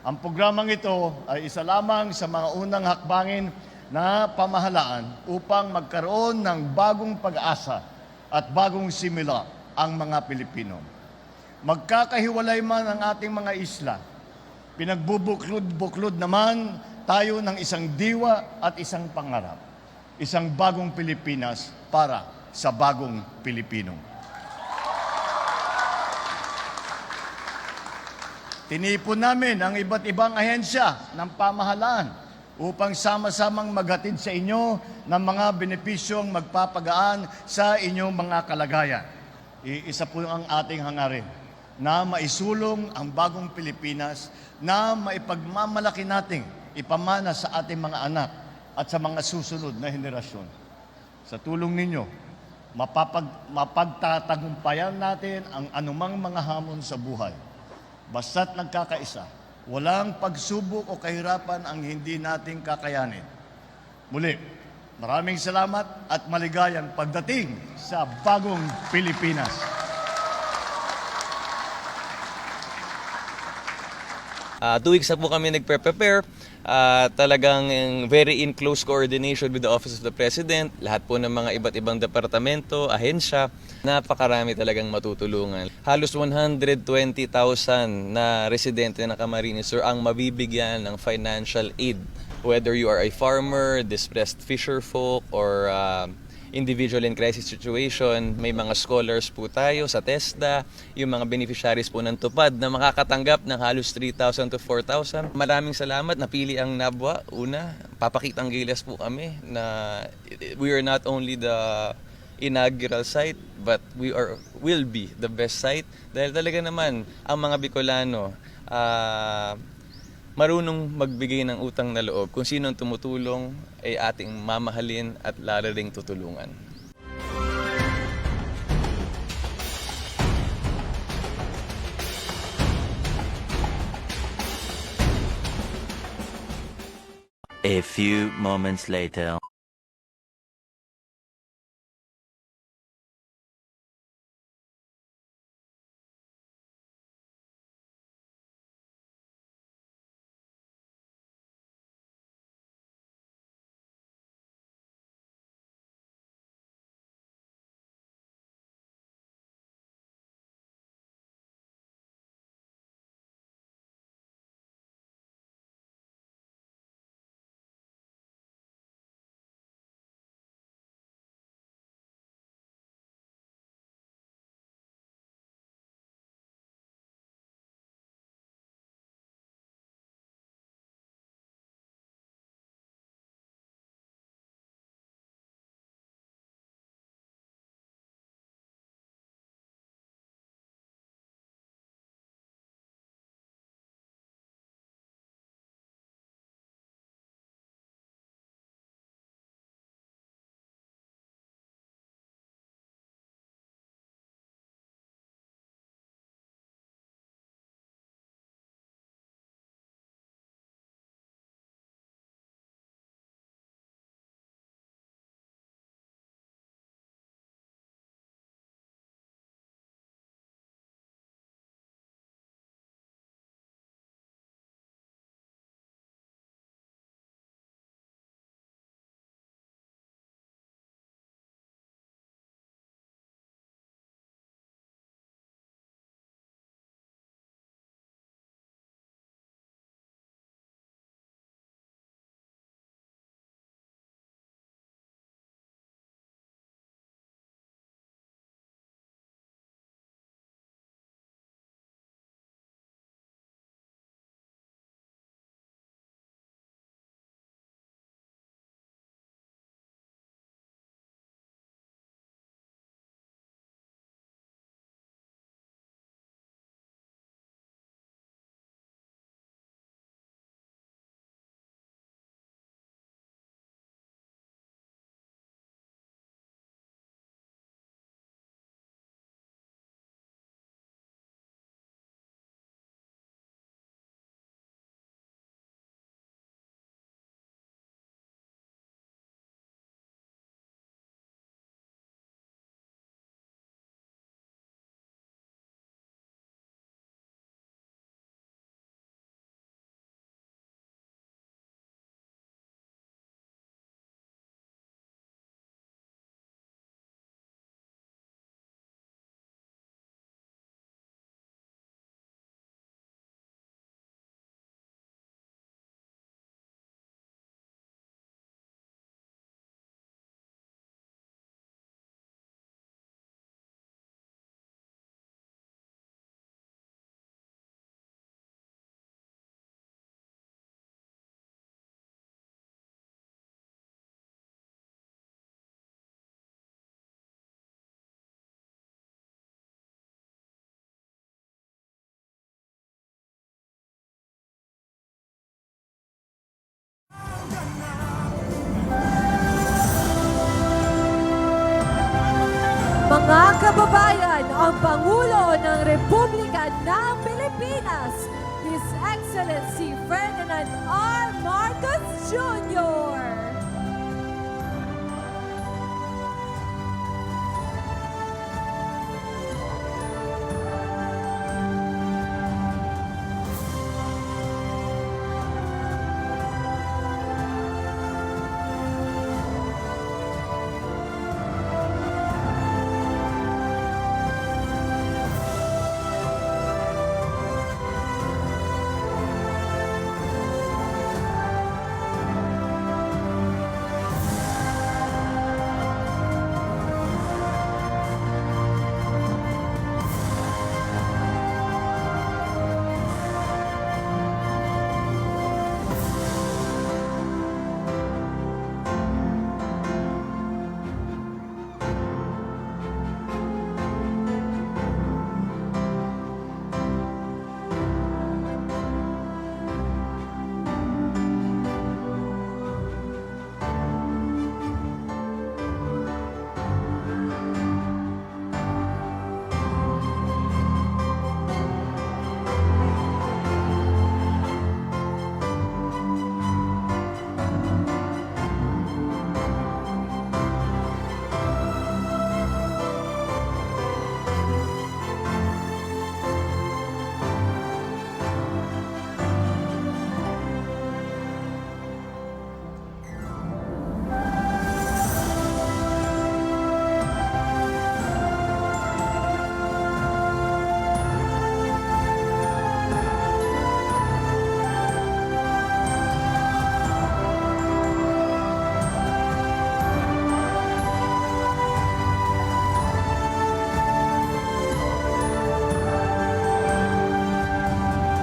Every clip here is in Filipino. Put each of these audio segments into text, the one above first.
Ang programang ito ay isa lamang sa mga unang hakbangin na pamahalaan upang magkaroon ng bagong pag-asa at bagong simula ang mga Pilipino. Magkakahiwalay man ang ating mga isla, pinagbubuklod-buklod naman tayo ng isang diwa at isang pangarap. Isang bagong Pilipinas para sa bagong Pilipino. Tinipon namin ang iba't ibang ahensya ng pamahalaan upang sama-samang maghatid sa inyo ng mga benepisyong magpapagaan sa inyong mga kalagayan. Isa po ang ating hangarin na maisulong ang bagong Pilipinas na maipagmamalaki nating ipamana sa ating mga anak at sa mga susunod na henerasyon. Sa tulong ninyo, mapagtatagumpayan natin ang anumang mga hamon sa buhay. Basta't nagkakaisa, walang pagsubok o kahirapan ang hindi nating kakayanin. Muli, maraming salamat at maligayang pagdating sa bagong Pilipinas. 2 weeks na po kami nagpe-prepare. Talagang very in close coordination with the Office of the President. Lahat po ng mga iba't ibang departamento, ahensya. Napakarami talagang matutulungan. Halos 120,000 na residente ng Camarines Sur ang mabibigyan ng financial aid. Whether you are a farmer, distressed fisherfolk, or individual in crisis situation, may mga scholars po tayo sa TESDA, yung mga beneficiaries po ng TUPAD na makakatanggap ng halos 3,000 to 4,000. Maraming salamat, napili ang NABWA. Una, papakitang gilas po kami na we are not only the inaugural site, but will be the best site. Dahil talaga naman, ang mga Bicolano, marunong magbigay ng utang na loob. Kung sino ang tumutulong ay ating mamahalin at lalo ring tutulungan. A few moments later. kababayan, ang Pangulo ng Republika ng Pilipinas, His Excellency Ferdinand R. Marcos Jr.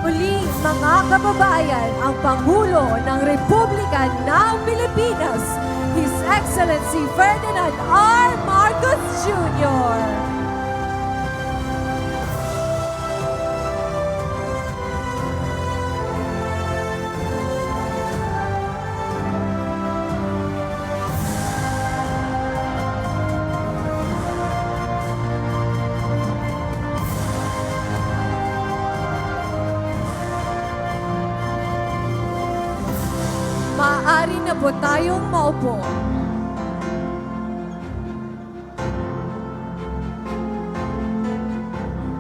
Muli, mga kababayan, ang Pangulo ng Republika ng Pilipinas, His Excellency Ferdinand R. Marcos Jr. Maaari na po tayong maupo.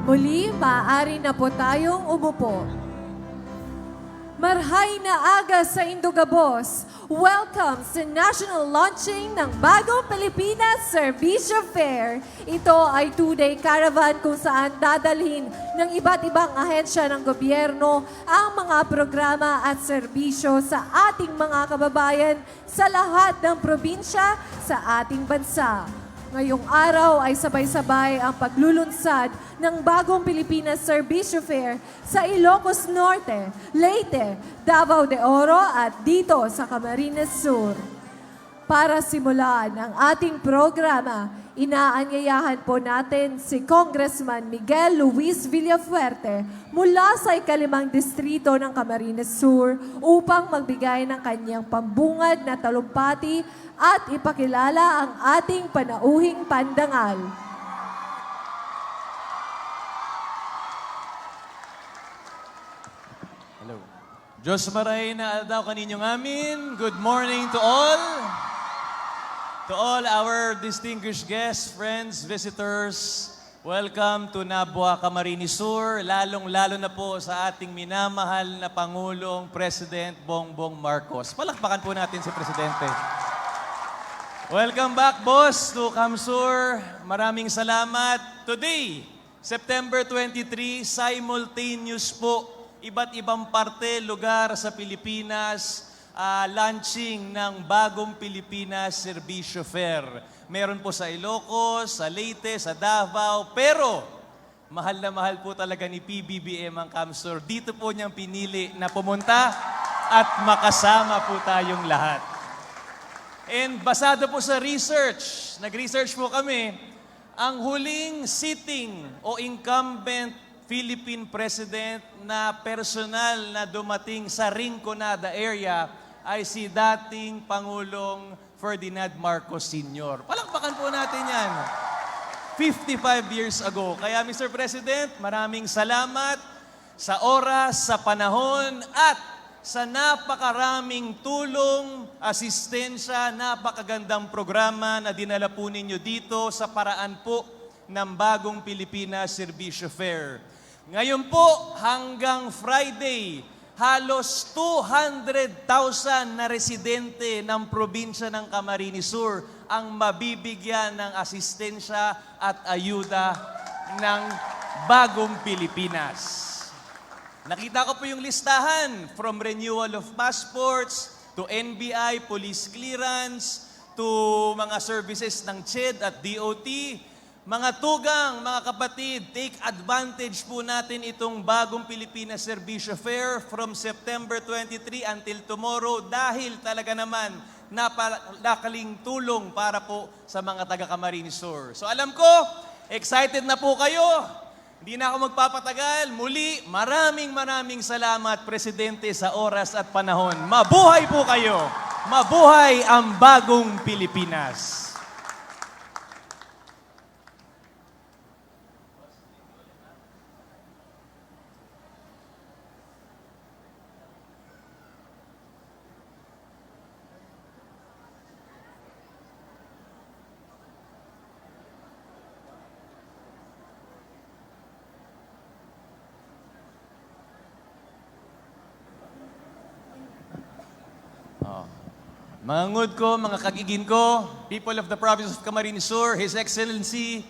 Muli, maaari na po tayong umupo. Marhay na aga sa Indogabos. Welcome sa national launching ng Bagong Pilipinas Servicio Fair. Ito ay 2-day caravan kung saan dadalhin ng iba't ibang ahensya ng gobyerno ang mga programa at serbisyo sa ating mga kababayan sa lahat ng probinsya sa ating bansa. Ngayong araw ay sabay-sabay ang paglulunsad ng Bagong Pilipinas Servicio Fair sa Ilocos Norte, Leyte, Davao de Oro at dito sa Camarines Sur. Para simulan ang ating programa, inaanyayahan po natin si Congressman Miguel Luis Villafuerte mula sa ikalimang distrito ng Camarines Sur upang magbigay ng kanyang pambungad na talumpati at ipakilala ang ating panauhing pandangal. Hello. Diyos maray na daw kaninyong amin. Good morning to all. To all our distinguished guests, friends, visitors, welcome to Nabua, Camarines Sur, lalong-lalo na po sa ating minamahal na Pangulong President Bongbong Marcos. Palakpakan po natin si Presidente. Welcome back, boss, to Camsur. Maraming salamat. Today, September 23, simultaneous po, iba't ibang parte, lugar sa Pilipinas, launching ng Bagong Pilipinas Servicio Fair. Meron po sa Ilocos, sa Leyte, sa Davao, pero mahal na mahal po talaga ni PBBM ang Camsur. Dito po niyang pinili na pumunta at makasama po tayong lahat. And basado po sa research, nag-research po kami, ang huling sitting o incumbent Philippine President na personal na dumating sa Rinconada area ay si dating Pangulong Ferdinand Marcos Sr. Palakpakan po natin yan. 55 years ago. Kaya Mr. President, maraming salamat sa oras, sa panahon, at sa napakaraming tulong, asistensya, napakagandang programa na dinala po ninyo dito sa paraan po ng Bagong Pilipinas Serbisyo Fair. Ngayon po, hanggang Friday, halos 200,000 na residente ng probinsya ng Camarines Sur ang mabibigyan ng asistensya at ayuda ng Bagong Pilipinas. Nakita ko po yung listahan from renewal of passports to NBI, police clearance, to mga services ng CHED at DOT. Mga tugang, mga kapatid, take advantage po natin itong Bagong Pilipinas Serbisyo Fair from September 23 until tomorrow dahil talaga naman napakaling tulong para po sa mga taga Camarines Sur. So alam ko, excited na po kayo. Hindi na ako magpapatagal. Muli, maraming salamat, Presidente, sa oras at panahon. Mabuhay po kayo! Mabuhay ang Bagong Pilipinas! Mga ngud ko, mga kagigin ko, people of the province of Camarines Sur, His Excellency,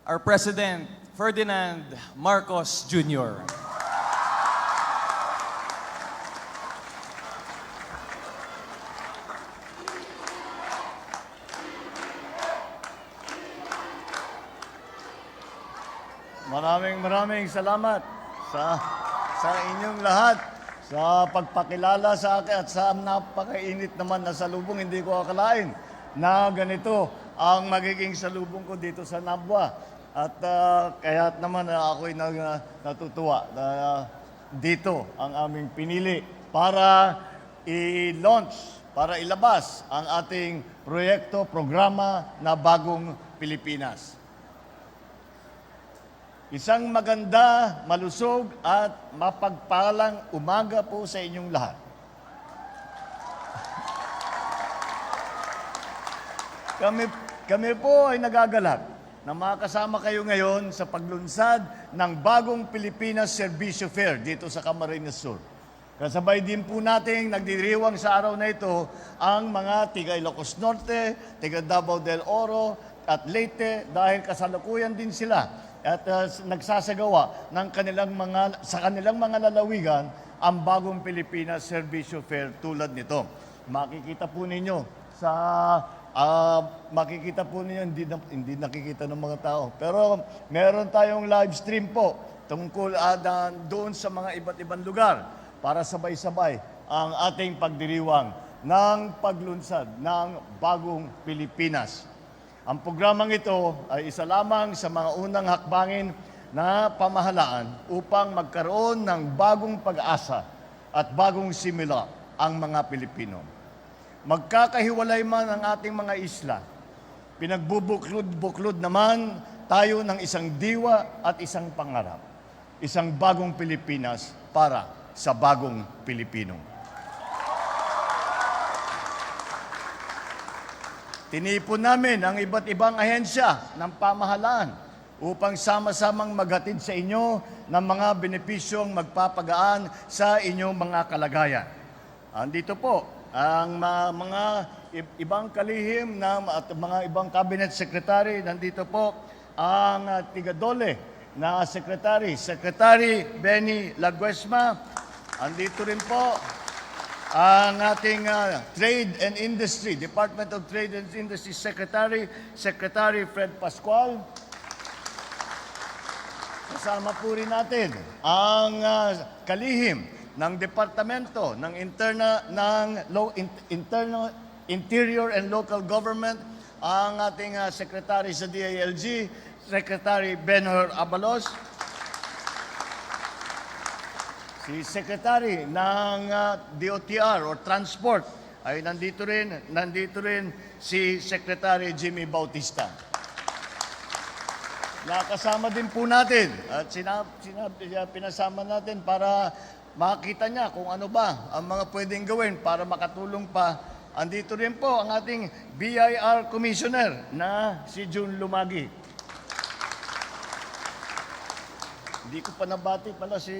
our President, Ferdinand Marcos Jr. Maraming salamat sa inyong lahat sa pagpakilala sa akin at sa napakainit naman na salubong. Hindi ko akalain na ganito ang magiging salubong ko dito sa Nabwa. At kaya naman ako'y natutuwa na dito ang aming pinili para i-launch, para ilabas ang ating proyekto, programa na Bagong Pilipinas. Isang maganda, malusog at mapagpalang umaga po sa inyong lahat. Kami po ay nagagalak na makasama kayo ngayon sa paglunsad ng Bagong Pilipinas Serbisyo Fair dito sa Camarines Sur. Kasabay din po nating nagdiriwang sa araw na ito ang mga tiga Ilocos Norte, tiga Davao del Oro at Leyte dahil kasalukuyan din sila at nagsasagawa ng sa kanilang mga lalawigan ang Bagong Pilipinas Serbisyo Fair tulad nito. Makikita po ninyo hindi nakikita ng mga tao. Pero meron tayong live stream po tungkol doon sa mga iba't ibang lugar para sabay-sabay ang ating pagdiriwang ng paglunsad ng Bagong Pilipinas. Ang programang ito ay isa lamang sa mga unang hakbangin na pamahalaan upang magkaroon ng bagong pag-asa at bagong simula ang mga Pilipino. Magkakahiwalay man ang ating mga isla, pinagbubuklod-buklod naman tayo ng isang diwa at isang pangarap. Isang bagong Pilipinas para sa bagong Pilipino. Tinipon namin ang iba't ibang ahensya ng pamahalaan upang sama-samang maghatid sa inyo ng mga benepisyong magpapagaan sa inyong mga kalagayan. Andito po ang mga ibang kalihim at mga ibang cabinet secretary. Nandito po ang tigadole na Secretary Benny Laguesma. Andito rin po ang ating Trade and Industry, Department of Trade and Industry Secretary Fred Pascual. Kasama po rin natin ang kalihim ng Departamento ng Interior and Local Government, ang ating Secretary sa DILG, Secretary Benhur Abalos. Si Secretary ng DOTR or Transport ay nandito rin si Secretary Jimmy Bautista. nakasama din po natin at pinasama natin para makita niya kung ano ba ang mga pwedeng gawin para makatulong pa. Andito rin po ang ating BIR Commissioner na si June Lumagi. Hindi ko pa nabati pala si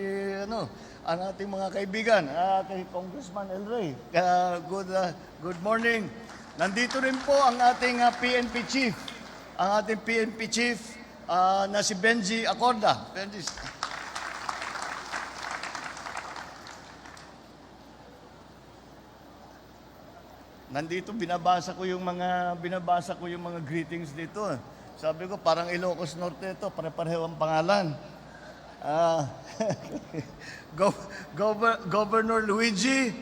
ang ating mga kaibigan, kay Congressman El Rey. Good morning. Nandito rin po ang ating PNP Chief, na si Benji Acorda. Benji. Nandito binabasa ko yung mga greetings dito. Sabi ko parang Ilocos Norte ito, pare-pareho ang pangalan. Governor Luigi,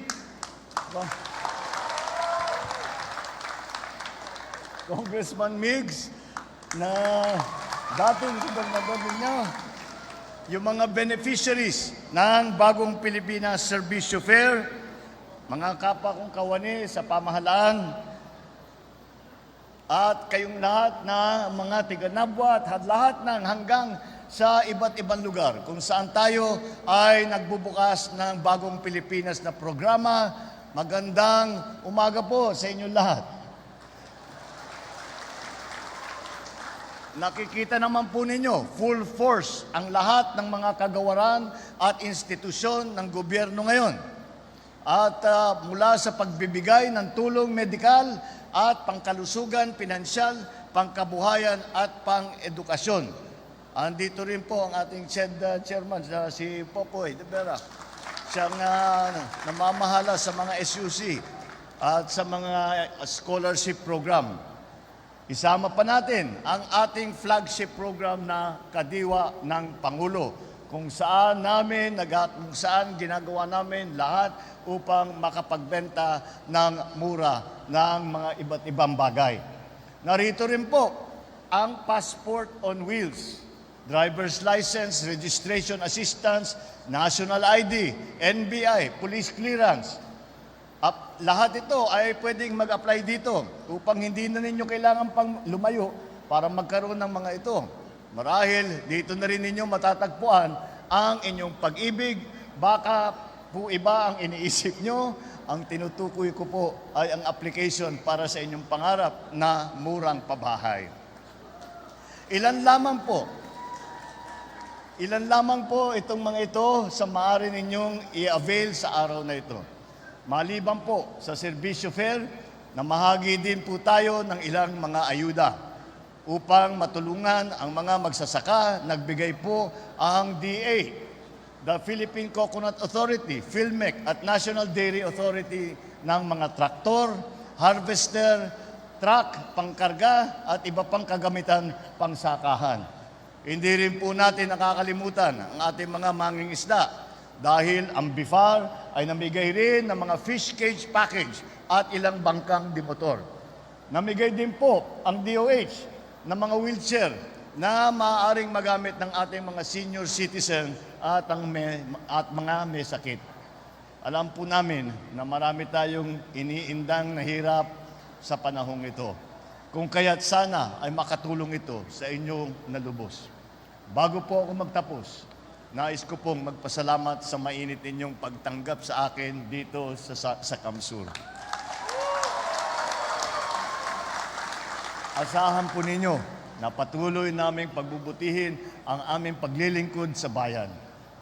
Congressman Migs, na dating gobernador ninyo, yung mga beneficiaries ng Bagong Pilipinas Serbisyo Fair, mga kapwa kong kawani sa pamahalaan, at kayong lahat na mga tiga-Nabwa at lahat ng hanggang sa iba't ibang lugar kung saan tayo ay nagbubukas ng Bagong Pilipinas na programa. Magandang umaga po sa inyo lahat. Nakikita naman po ninyo, full force ang lahat ng mga kagawaran at institusyon ng gobyerno ngayon. At mula sa pagbibigay ng tulong medikal at pangkalusugan, pinansyal, pangkabuhayan at pang-edukasyon. Andito rin po ang ating chairman, si Popoy de Vera. Siyang namamahala sa mga SUC at sa mga scholarship program. Isama pa natin ang ating flagship program na Kadiwa ng Pangulo, kung saan ginagawa namin lahat upang makapagbenta ng mura ng mga iba't ibang bagay. Narito rin po ang Passport on Wheels, driver's license, registration assistance, national ID, NBI, police clearance. Lahat ito ay pwedeng mag-apply dito upang hindi na ninyo kailangan pang lumayo para magkaroon ng mga ito. Marahil dito na rin ninyo matatagpuan ang inyong pag-ibig. Baka po iba ang iniisip nyo. Ang tinutukoy ko po ay ang application para sa inyong pangarap na murang pabahay. Ilan lamang po itong mga ito sa maaari ninyong i-avail sa araw na ito. Maliban po sa serbisyo fair, namahagi din po tayo ng ilang mga ayuda upang matulungan ang mga magsasaka. Nagbigay po ang DA, the Philippine Coconut Authority, PhilMec at National Dairy Authority ng mga traktor, harvester, truck, pangkarga at iba pang kagamitan pangsakahan. Hindi rin po natin nakakalimutan ang ating mga mangingisda dahil ang BIFAR ay namigay rin ng mga fish cage package at ilang bangkang dimotor. Namigay din po ang DOH ng mga wheelchair na maaaring magamit ng ating mga senior citizen at mga may sakit. Alam po namin na marami tayong iniindang na hirap sa panahong ito. Kung kaya't sana ay makatulong ito sa inyong nalubos. Bago po ako magtapos, nais ko pong magpasalamat sa mainit ninyong pagtanggap sa akin dito sa Kamsur. Asahan po ninyo na patuloy naming pagbubutihin ang aming paglilingkod sa bayan.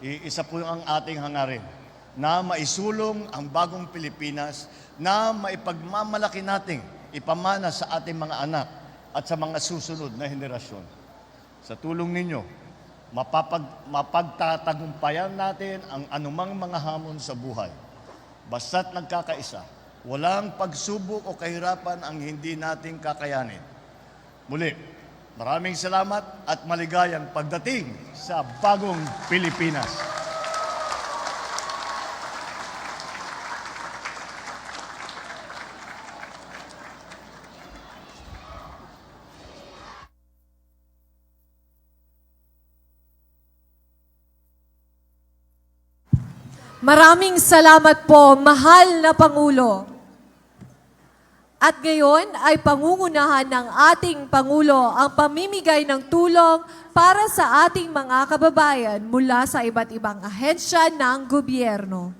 Iisa po ang ating hangarin na maisulong ang bagong Pilipinas na maipagmamalaki nating ipamana sa ating mga anak at sa mga susunod na henerasyon. Sa tulong ninyo, mapagtatagumpayan natin ang anumang mga hamon sa buhay. Basta't nagkakaisa, walang pagsubok o kahirapan ang hindi natin kakayanin. Muli, maraming salamat at maligayang pagdating sa bagong Pilipinas. Maraming salamat po, mahal na Pangulo. At ngayon ay pangungunahan ng ating Pangulo ang pamimigay ng tulong para sa ating mga kababayan mula sa iba't ibang ahensya ng gobyerno.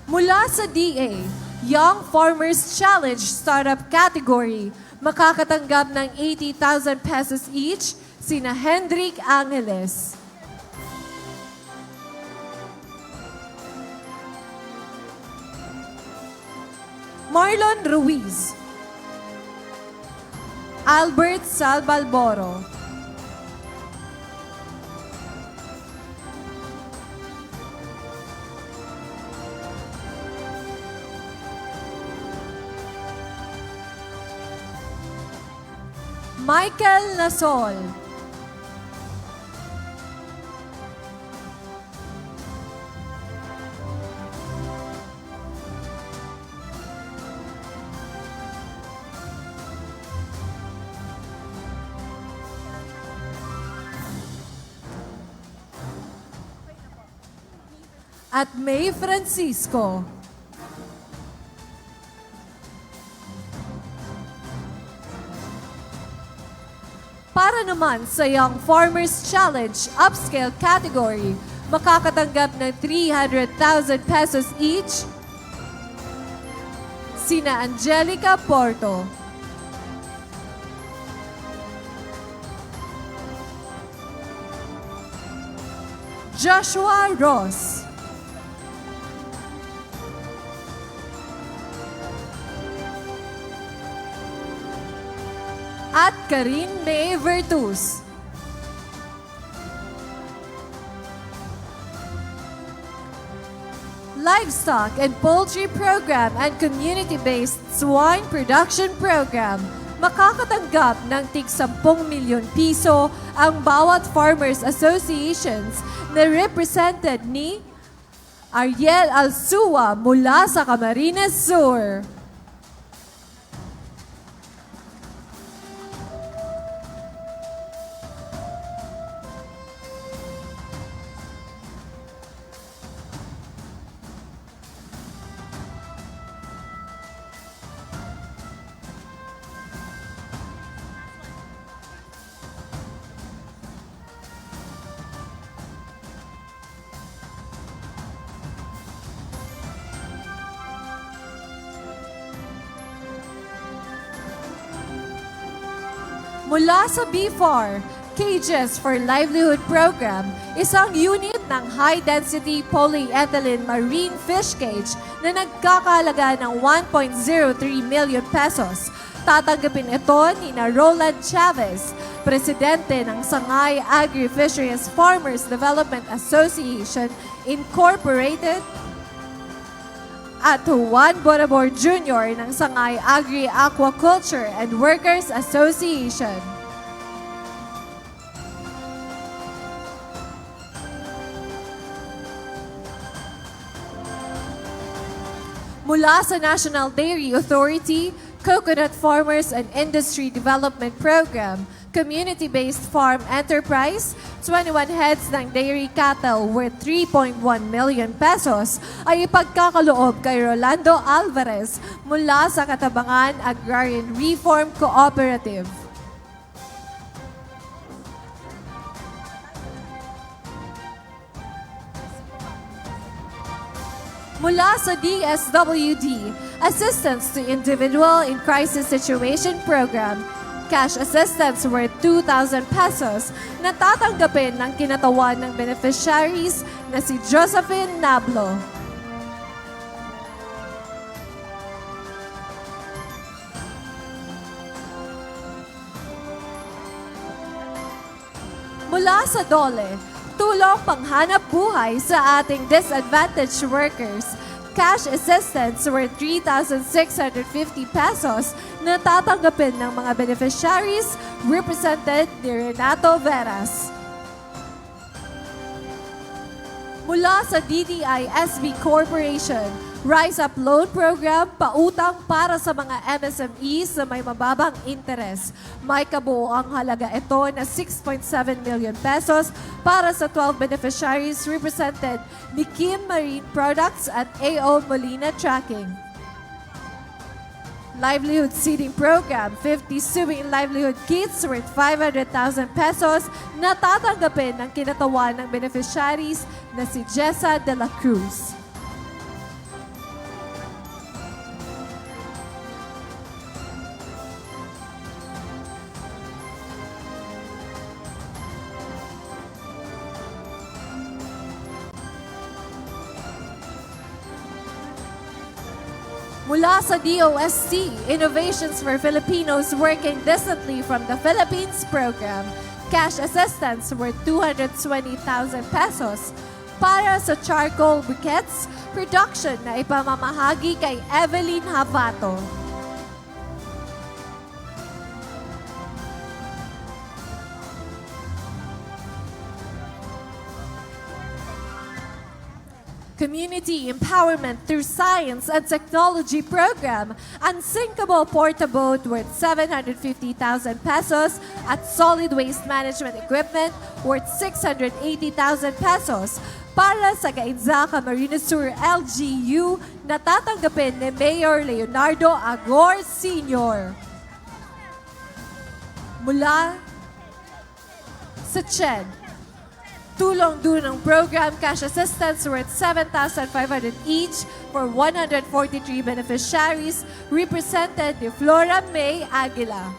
Mula sa DA, Young Farmers Challenge Startup Category, makakatanggap ng 80,000 pesos each sina Hendrik Angeles, Marlon Ruiz, Albert Salbalboro, Michael Nasol, at May Francisco. Para naman sa Young Farmers Challenge Upscale Category, makakatanggap ng 300,000 pesos each sina Angelica Porto, Joshua Ross, at Karin May Vertus. Livestock and Poultry Program and Community-Based Swine Production Program. Makakatanggap ng tig 10 milyon piso ang bawat farmers associations na represented ni Ariel Alsua mula sa Camarines Sur. Mula sa BFAR, Cages for Livelihood Program, isang unit ng high-density polyethylene marine fish cage na nagkakahalaga ng 1.03 million pesos. Tatanggapin ito ni Roland Chavez, presidente ng Sangay Agri-Fisheries Farmers Development Association Incorporated, at Juan Borabor Jr. ng Sangay Agri-Aquaculture and Workers Association. Mula sa National Dairy Authority, Coconut Farmers and Industry Development Program, Community-Based Farm Enterprise, 21 heads ng dairy cattle worth 3.1 million pesos ay ipagkakaloob kay Rolando Alvarez mula sa Katabangan Agrarian Reform Cooperative. Mula sa DSWD, Assistance to Individual in Crisis Situation Program, cash assistance worth 2,000 pesos na tatanggapin ng kinatawan ng beneficiaries na si Josephine Nablo. Mula sa DOLE, tulong panghanap buhay sa ating disadvantaged workers, cash assistance worth 3,650 pesos na tatanggapin ng mga beneficiaries represented ni Renato Veras. Mula sa DTI SB Corporation, Rise Up Loan Program, pautang para sa mga MSMEs na may mababang interes. May kabuoang halaga ito na 6.7 million pesos para sa 12 beneficiaries represented ni Kim Marine Products at AO Molina Tracking. Livelihood Seeding Program, 50 Sewing Livelihood Kits worth 500,000 pesos na tatanggapin ng kinatawan ng beneficiaries na si Jessa de la Cruz. Mula sa DOST, Innovations for Filipinos Working Decently from the Philippines program, cash assistance worth 220,000 pesos para sa charcoal briquettes production na ipamamahagi kay Evelyn Havato. Community Empowerment through Science and Technology Program, Unsinkable Portaboat worth 750,000 pesos at Solid Waste Management Equipment worth 680,000 pesos para sa Gainza Camarines Sur LGU na tatanggapin ni Mayor Leonardo Agor Sr. Mula sa CHED, Tulong Dunong Program Cash Assistance worth 7,500 each for 143 beneficiaries represented ni Flora May Aguila.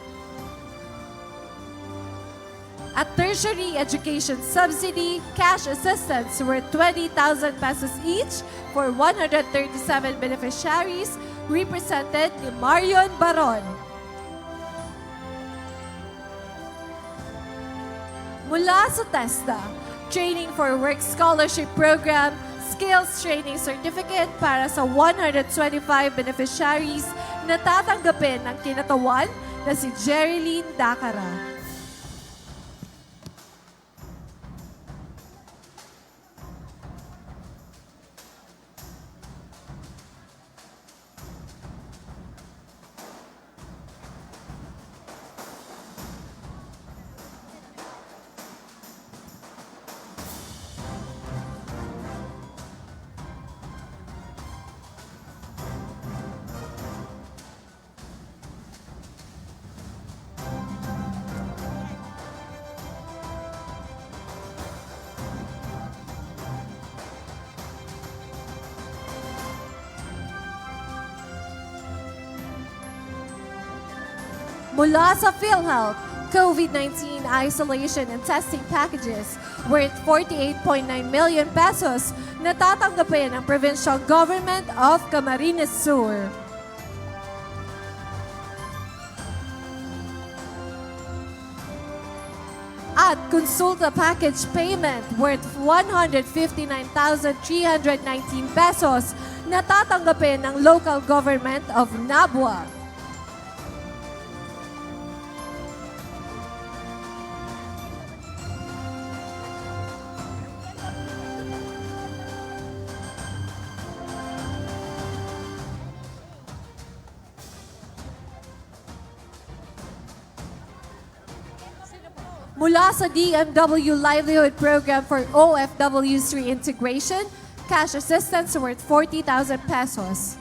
At Tertiary Education Subsidy Cash Assistance worth 20,000 pesos each for 137 beneficiaries represented ni Marion Baron. Mula sa TESDA, Training for Work Scholarship Program, Skills Training Certificate para sa 125 beneficiaries na tatanggapin ng kinatawan na si Jerilyn Dacara. Mula sa PhilHealth, COVID-19 isolation and testing packages worth 48.9 million pesos na tatanggapin ng Provincial Government of Camarines Sur. At Consulta Package Payment worth 159,319 pesos na tatanggapin ng Local Government of Nabua. Mula sa DMW Livelihood Program for OFWs Reintegration, cash assistance worth 40,000 pesos.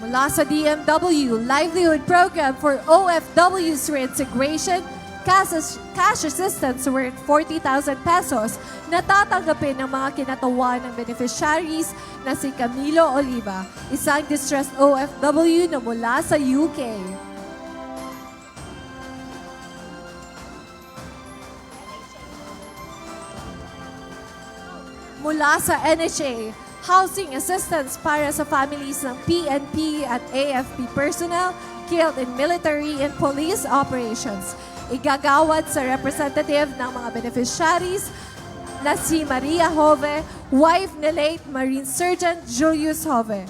Mula sa DMW Livelihood Program for OFWs Reintegration, cash assistance worth 40,000 pesos na tatanggapin ng mga kinatawan ng beneficiaries na si Camilo Oliva, isang distressed OFW na mula sa UK. Mula sa NHA, housing assistance para sa families ng PNP at AFP personnel killed in military and police operations. Igagawad sa representative ng mga beneficiaries na si Maria Jove, wife ni late Marine Sergeant Julius Jove.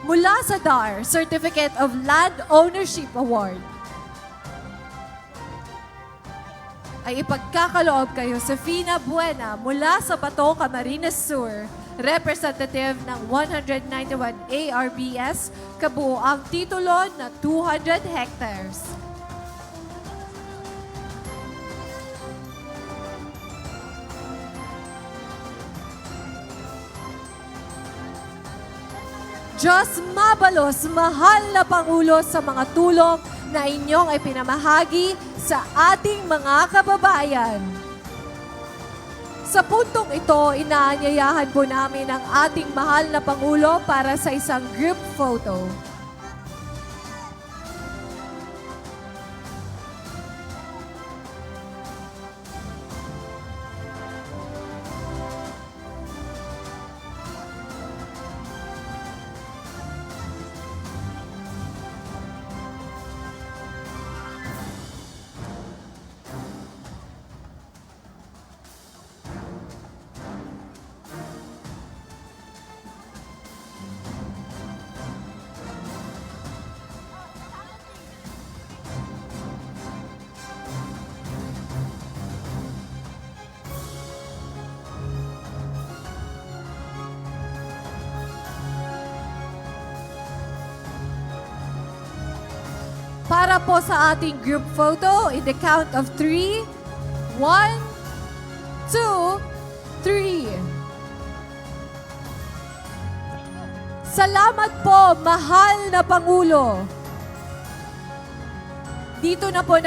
Mula sa DAR, Certificate of Land Ownership Award, ay ipagkakaloob kayo sa Fina Buena mula sa Bato, Camarines Sur, representative ng 191 ARBS, kabuo ang titulo na 200 hectares. Diyos mabalos, mahal na Pangulo, sa mga tulong na inyong ay pinamahagi sa ating mga kababayan. Sa puntong ito, inaanyayahan po namin ang ating mahal na Pangulo para sa isang group photo. Para po sa ating group photo, in the count of 3, 1, 2, 3. Salamat po, mahal na Pangulo. Dito na po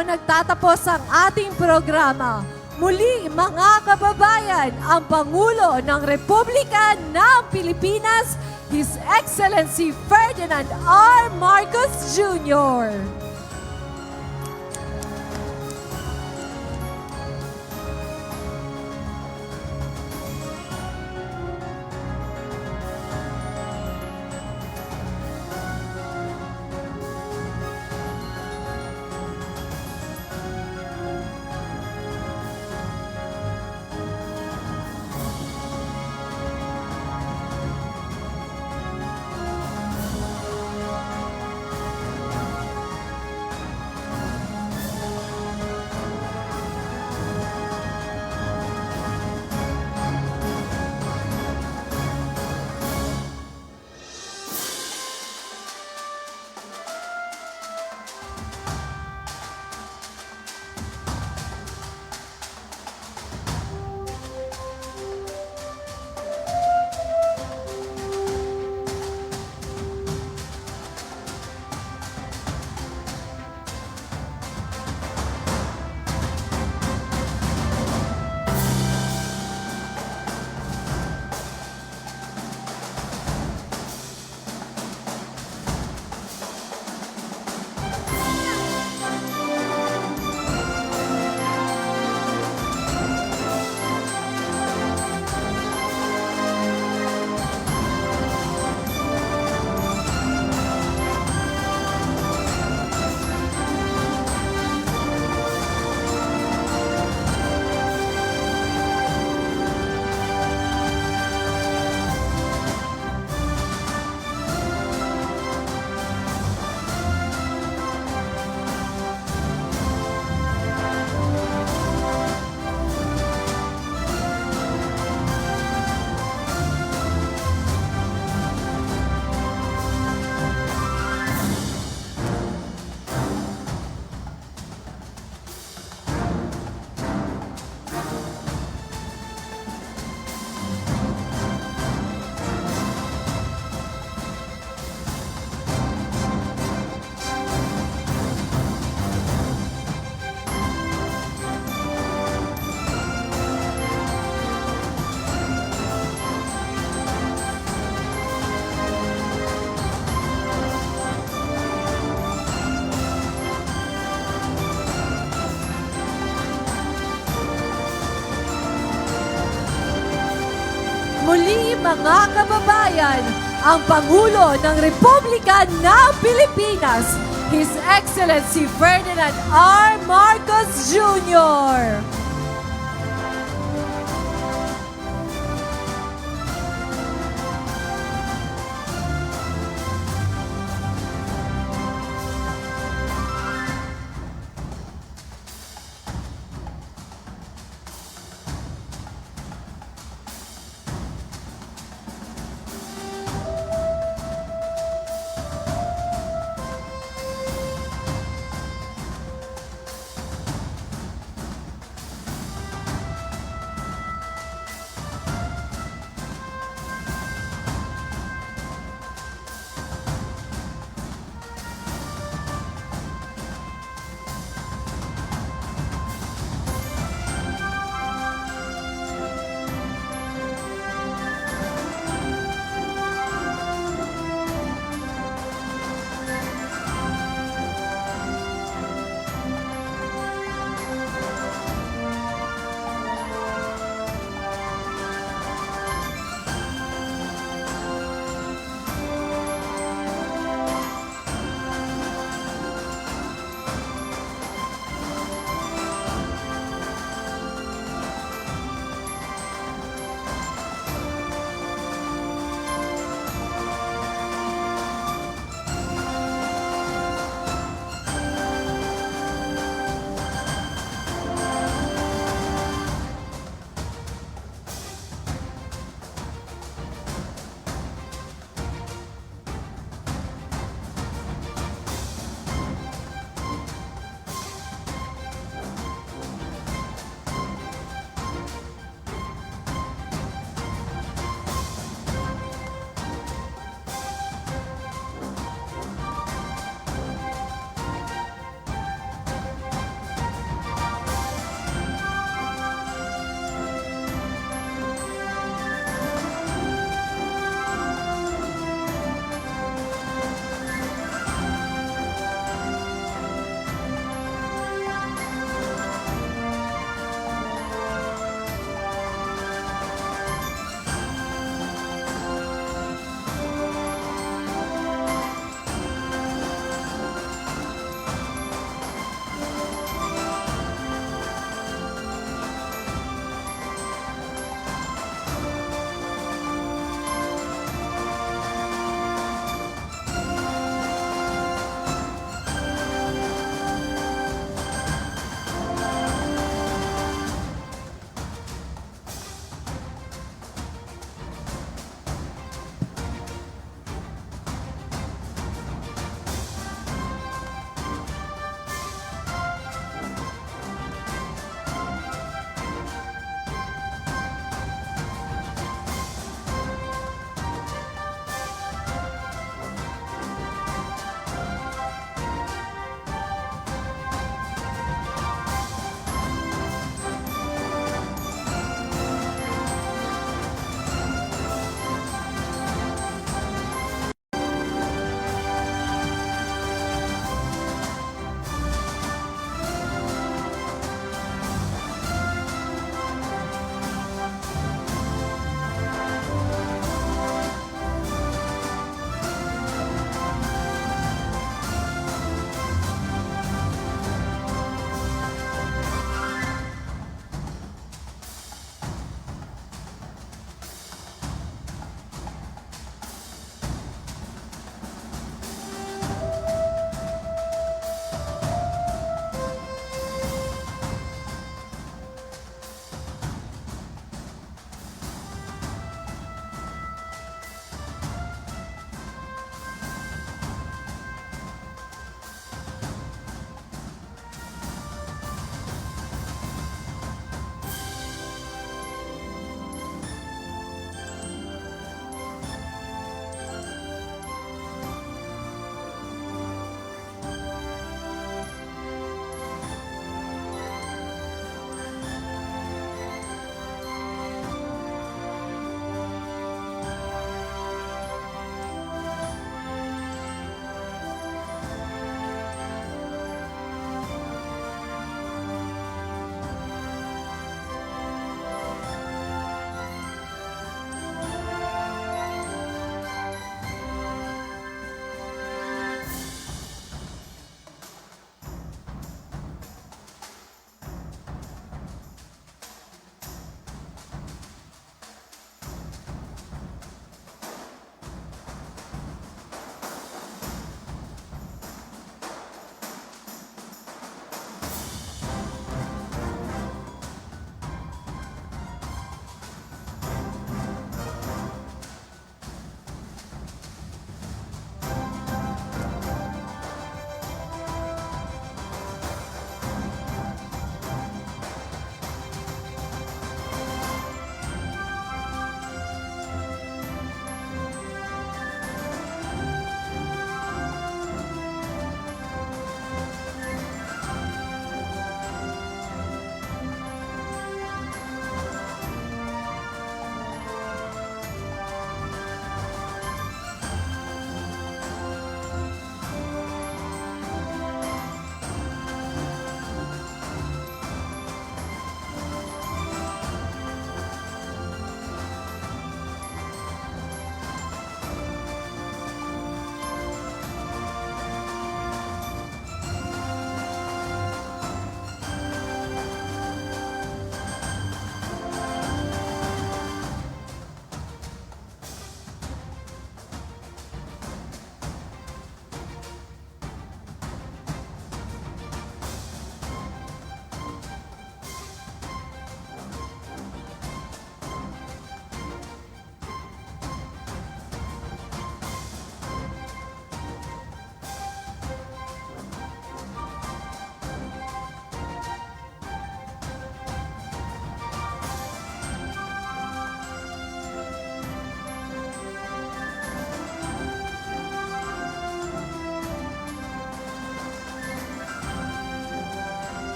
nagtatapos ang ating programa. Muli, mga kababayan, ang Pangulo ng Republika ng Pilipinas, His Excellency Ferdinand R. Marcos Jr. mga kababayan, ang Pangulo ng Republika ng Pilipinas, His Excellency Ferdinand R. Marcos Jr.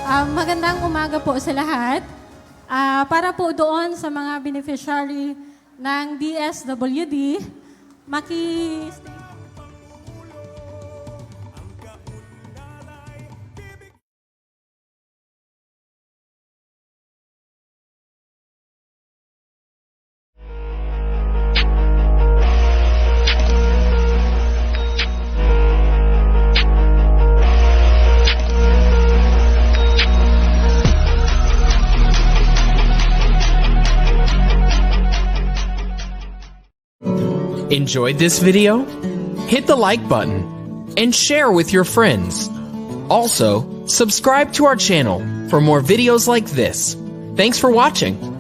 Magandang umaga po sa lahat. Para po doon sa mga beneficiary ng DSWD, maki-stay. Enjoyed this video? Hit the like button and share with your friends. Also, subscribe to our channel for more videos like this. Thanks for watching.